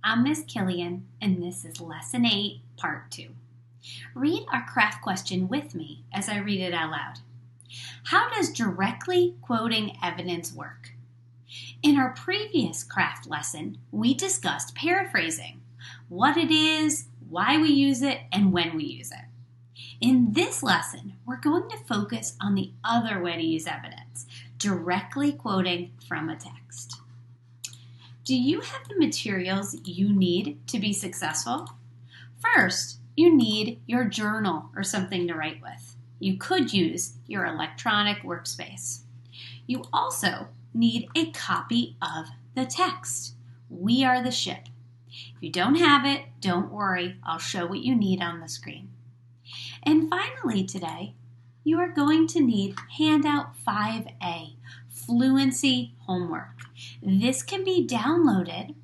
I'm Miss Killian, and this is Lesson 8, Part 2. Read our craft question with me as I read it out loud. How does directly quoting evidence work? In our previous craft lesson, we discussed paraphrasing, what it is, why we use it, and when we use it. In this lesson, we're going to focus on the other way to use evidence, directly quoting from a text. Do you have the materials you need to be successful? First, you need your journal or something to write with. You could use your electronic workspace. You also need a copy of the text. We are the ship. If you don't have it, don't worry. I'll show what you need on the screen. And finally today, you are going to need handout 5A, Fluency Homework. This can be downloaded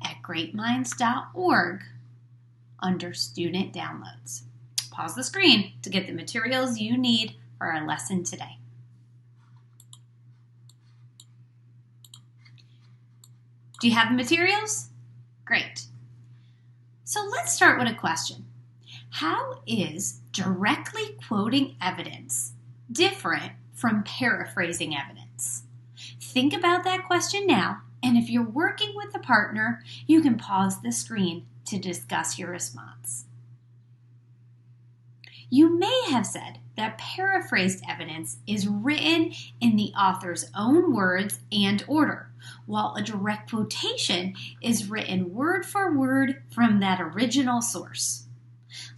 at greatminds.org under Student Downloads. Pause the screen to get the materials you need for our lesson today. Do you have the materials? Great. So let's start with a question. How is directly quoting evidence different from paraphrasing evidence? Think about that question now, and if you're working with a partner, you can pause the screen to discuss your response. You may have said that paraphrased evidence is written in the author's own words and order, while a direct quotation is written word for word from that original source.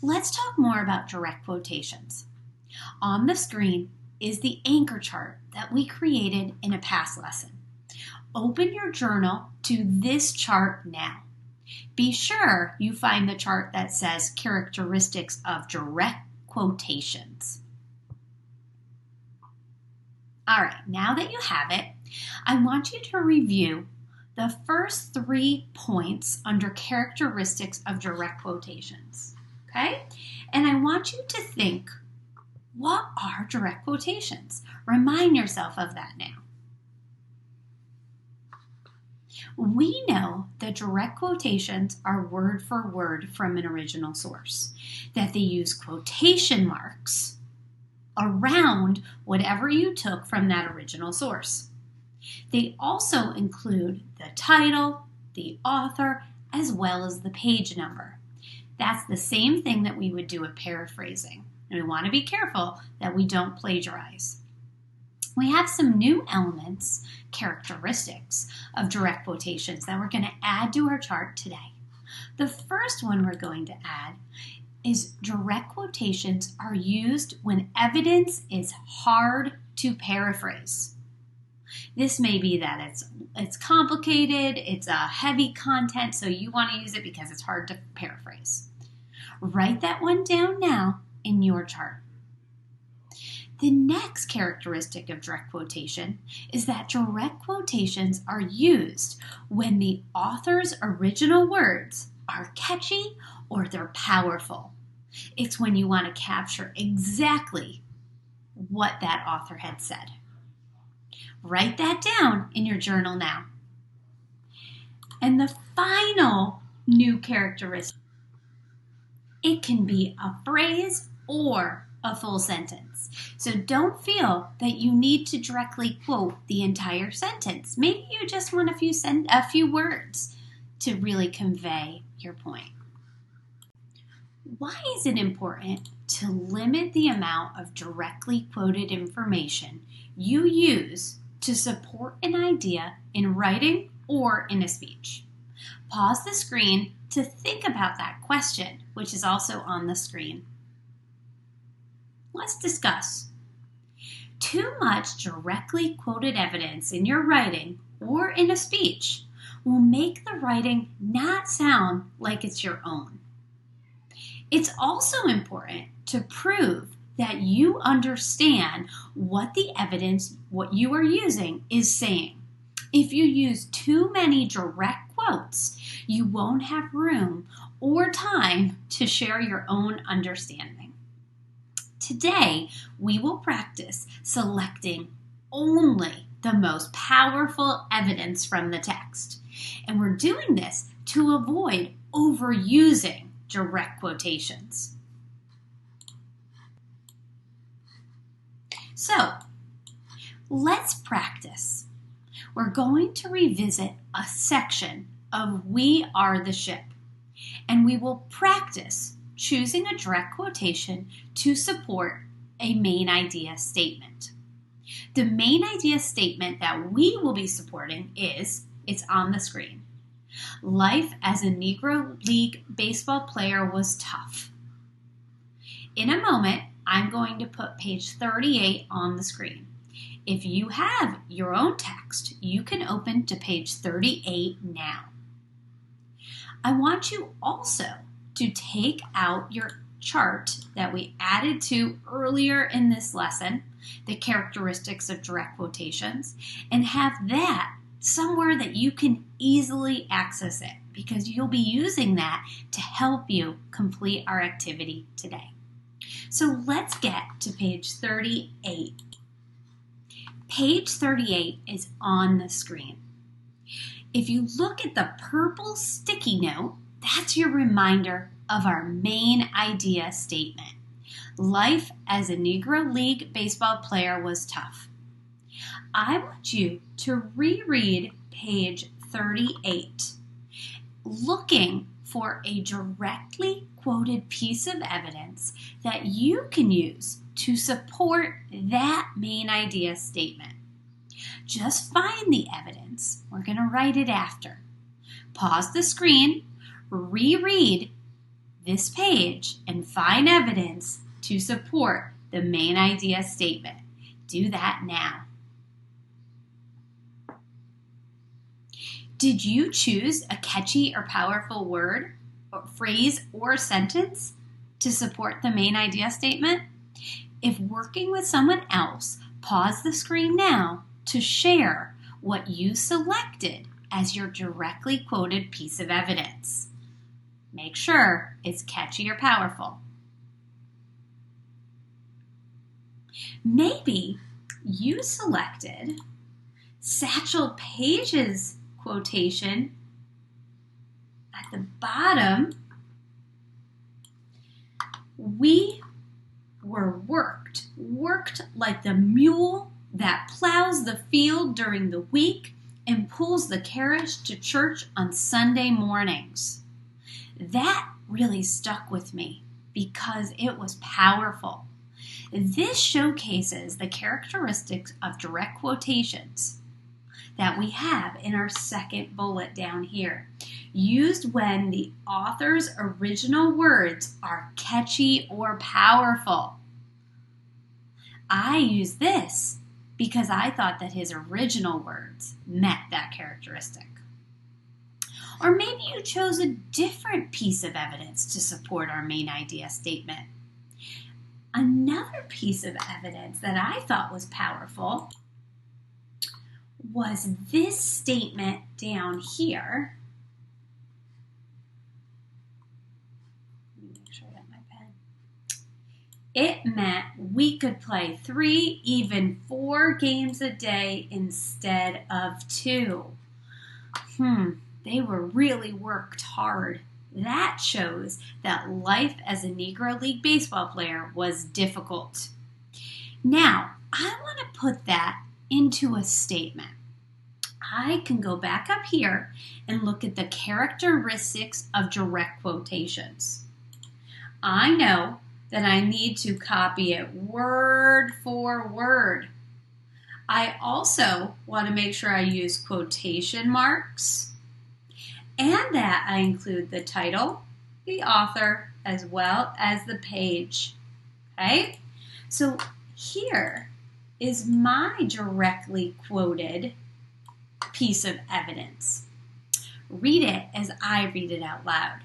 Let's talk more about direct quotations. On the screen is the anchor chart that we created in a past lesson. Open your journal to this chart now. Be sure you find the chart that says characteristics of direct quotations. All right, now that you have it, I want you to review the first 3 points under characteristics of direct quotations. Okay? And I want you to think, what are direct quotations? Remind yourself of that now. We know that direct quotations are word for word from an original source, that they use quotation marks around whatever you took from that original source. They also include the title, the author, as well as the page number. That's the same thing that we would do with paraphrasing. And we want to be careful that we don't plagiarize. We have some new elements, characteristics of direct quotations that we're going to add to our chart today. The first one we're going to add is direct quotations are used when evidence is hard to paraphrase. This may be that it's complicated, it's a heavy content, so you want to use it because it's hard to paraphrase. Write that one down now in your chart. The next characteristic of direct quotation is that direct quotations are used when the author's original words are catchy or they're powerful. It's when you want to capture exactly what that author had said. Write that down in your journal now. And the final new characteristic, it can be a phrase or a full sentence. So don't feel that you need to directly quote the entire sentence. Maybe you just want a few words to really convey your point. Why is it important to limit the amount of directly quoted information you use to support an idea in writing or in a speech? Pause the screen to think about that question, which is also on the screen. Let's discuss. Too much directly quoted evidence in your writing or in a speech will make the writing not sound like it's your own. It's also important to prove that you understand what the evidence, what you are using, is saying. If you use too many direct quotes, you won't have room or time to share your own understanding. Today, we will practice selecting only the most powerful evidence from the text. And we're doing this to avoid overusing direct quotations. So, let's practice. We're going to revisit a section of We Are the Ship, and we will practice choosing a direct quotation to support a main idea statement. The main idea statement that we will be supporting it's on the screen. Life as a Negro League baseball player was tough. In a moment, I'm going to put page 38 on the screen. If you have your own text, you can open to page 38 now. I want you also to take out your chart that we added to earlier in this lesson, the characteristics of direct quotations, and have that somewhere that you can easily access it, because you'll be using that to help you complete our activity today. So let's get to page 38. Page 38 is on the screen. If you look at the purple sticky note, that's your reminder of our main idea statement. Life as a Negro League baseball player was tough. I want you to reread page 38, looking for a directly quoted piece of evidence that you can use to support that main idea statement. Just find the evidence. We're going to write it after. Pause the screen, reread this page, and find evidence to support the main idea statement. Do that now. Did you choose a catchy or powerful word, or phrase, or sentence to support the main idea statement? If working with someone else, pause the screen now to share what you selected as your directly quoted piece of evidence. Make sure it's catchy or powerful. Maybe you selected Satchel Paige's quotation at the bottom. We were worked like the mule that plows the field during the week and pulls the carriage to church on Sunday mornings. That really stuck with me because it was powerful. This showcases the characteristics of direct quotations that we have in our second bullet down here, used when the author's original words are catchy or powerful. I use this because I thought that his original words met that characteristic. Or maybe you chose a different piece of evidence to support our main idea statement. Another piece of evidence that I thought was powerful was this statement down here. Let me make sure I got my pen. It meant we could play 3, even 4 games a day instead of 2. They were really worked hard. That shows that life as a Negro League baseball player was difficult. Now, I want to put that into a statement. I can go back up here and look at the characteristics of direct quotations. I know that I need to copy it word for word. I also want to make sure I use quotation marks and that I include the title, the author, as well as the page. Okay? So here is my directly quoted piece of evidence. Read it as I read it out loud.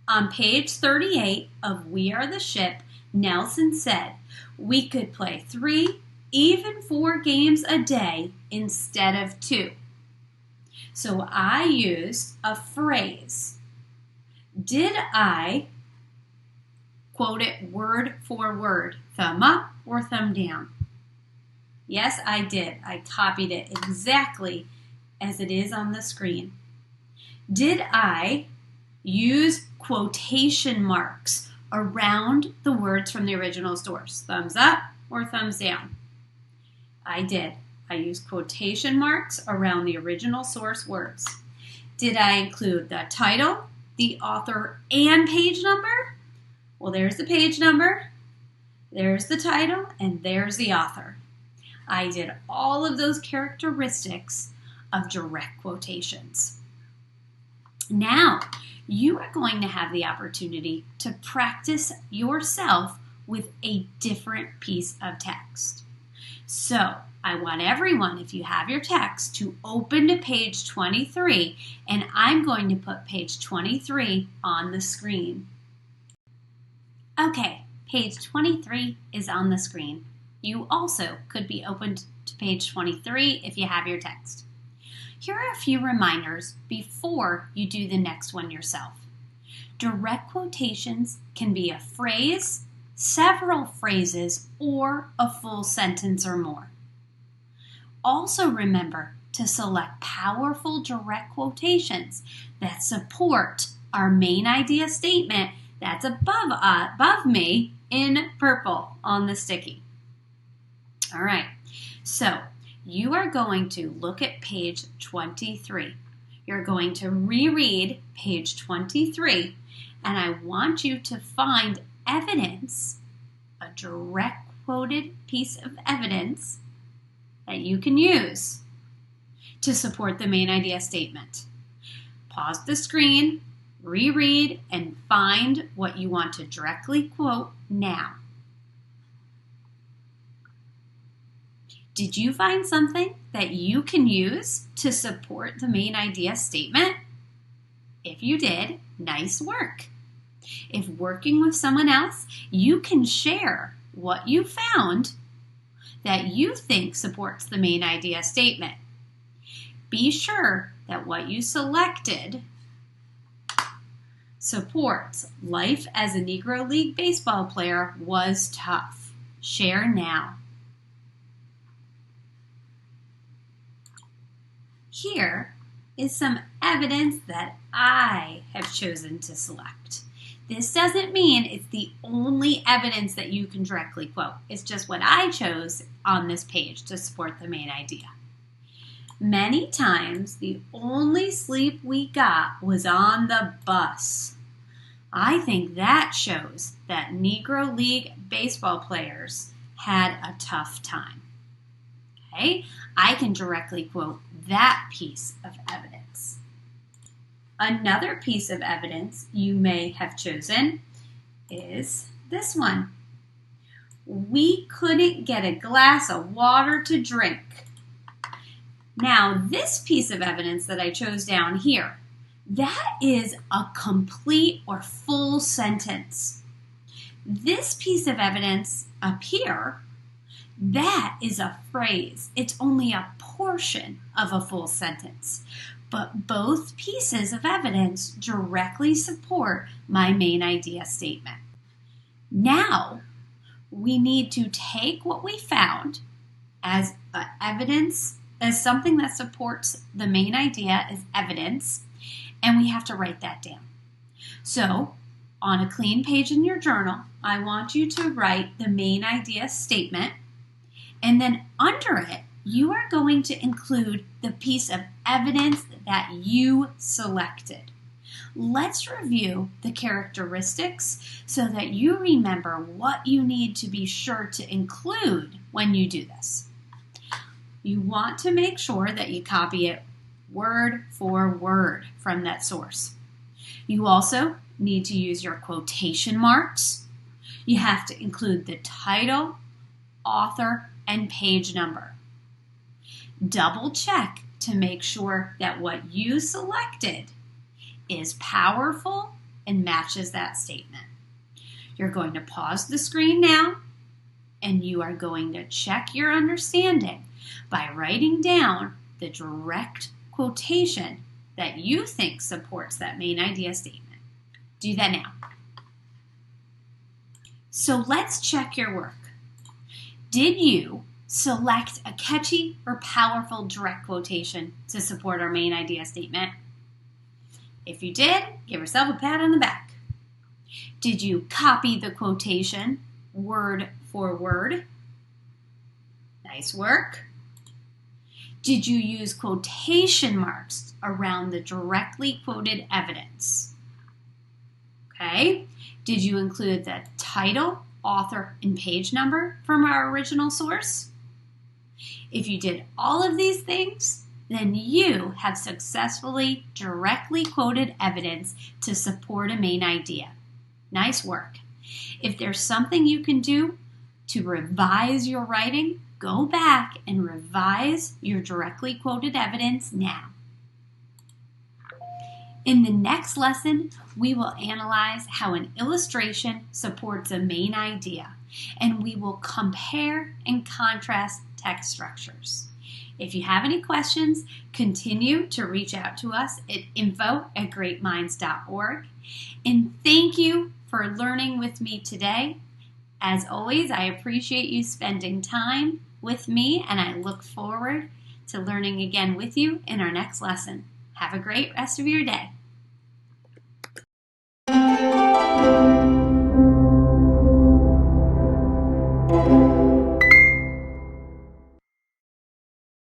On page 38 of We Are the Ship, Nelson said, we could play 3, even 4 games a day instead of 2. So I used a phrase. Did I quote it word for word, thumb up or thumb down? Yes, I did. I copied it exactly as it is on the screen. Did I use quotation marks around the words from the original source? Thumbs up or thumbs down? I did. I used quotation marks around the original source words. Did I include the title, the author, and page number? Well, there's the page number, there's the title, and there's the author. I did all of those characteristics of direct quotations. Now, you are going to have the opportunity to practice yourself with a different piece of text. So, I want everyone, if you have your text, to open to page 23, and I'm going to put page 23 on the screen. Okay, page 23 is on the screen. You also could be opened to page 23 if you have your text. Here are a few reminders before you do the next one yourself. Direct quotations can be a phrase, several phrases, or a full sentence or more. Also remember to select powerful direct quotations that support our main idea statement that's above me in purple on the sticky. All right, so you are going to look at page 23. You're going to reread page 23, and I want you to find evidence, a direct quoted piece of evidence that you can use to support the main idea statement. Pause the screen, reread, and find what you want to directly quote now. Did you find something that you can use to support the main idea statement? If you did, nice work. If working with someone else, you can share what you found that you think supports the main idea statement. Be sure that what you selected supports life as a Negro League baseball player was tough. Share now. Here is some evidence that I have chosen to select. This doesn't mean it's the only evidence that you can directly quote. It's just what I chose on this page to support the main idea. Many times, the only sleep we got was on the bus. I think that shows that Negro League baseball players had a tough time. Okay? I can directly quote that piece of evidence. Another piece of evidence you may have chosen is this one. We couldn't get a glass of water to drink. Now, this piece of evidence that I chose down here, that is a complete or full sentence. This piece of evidence up here, that is a phrase. It's only a portion of a full sentence. But both pieces of evidence directly support my main idea statement. Now, we need to take what we found as evidence, as something that supports the main idea as evidence, and we have to write that down. So, on a clean page in your journal, I want you to write the main idea statement, and then under it, you are going to include the piece of evidence that you selected. Let's review the characteristics so that you remember what you need to be sure to include when you do this. You want to make sure that you copy it word for word from that source. You also need to use your quotation marks. You have to include the title, author, and page number. Double check to make sure that what you selected is powerful and matches that statement. You're going to pause the screen now, and you are going to check your understanding by writing down the direct quotation that you think supports that main idea statement. Do that now. So let's check your work. Did you select a catchy or powerful direct quotation to support our main idea statement? If you did, give yourself a pat on the back. Did you copy the quotation word for word? Nice work. Did you use quotation marks around the directly quoted evidence? Okay. Did you include the title, author, and page number from our original source? If you did all of these things, then you have successfully directly quoted evidence to support a main idea. Nice work. If there's something you can do to revise your writing, go back and revise your directly quoted evidence now. In the next lesson, we will analyze how an illustration supports a main idea, and we will compare and contrast text structures. If you have any questions, continue to reach out to us at info@greatminds.org. And thank you for learning with me today. As always, I appreciate you spending time with me, and I look forward to learning again with you in our next lesson. Have a great rest of your day.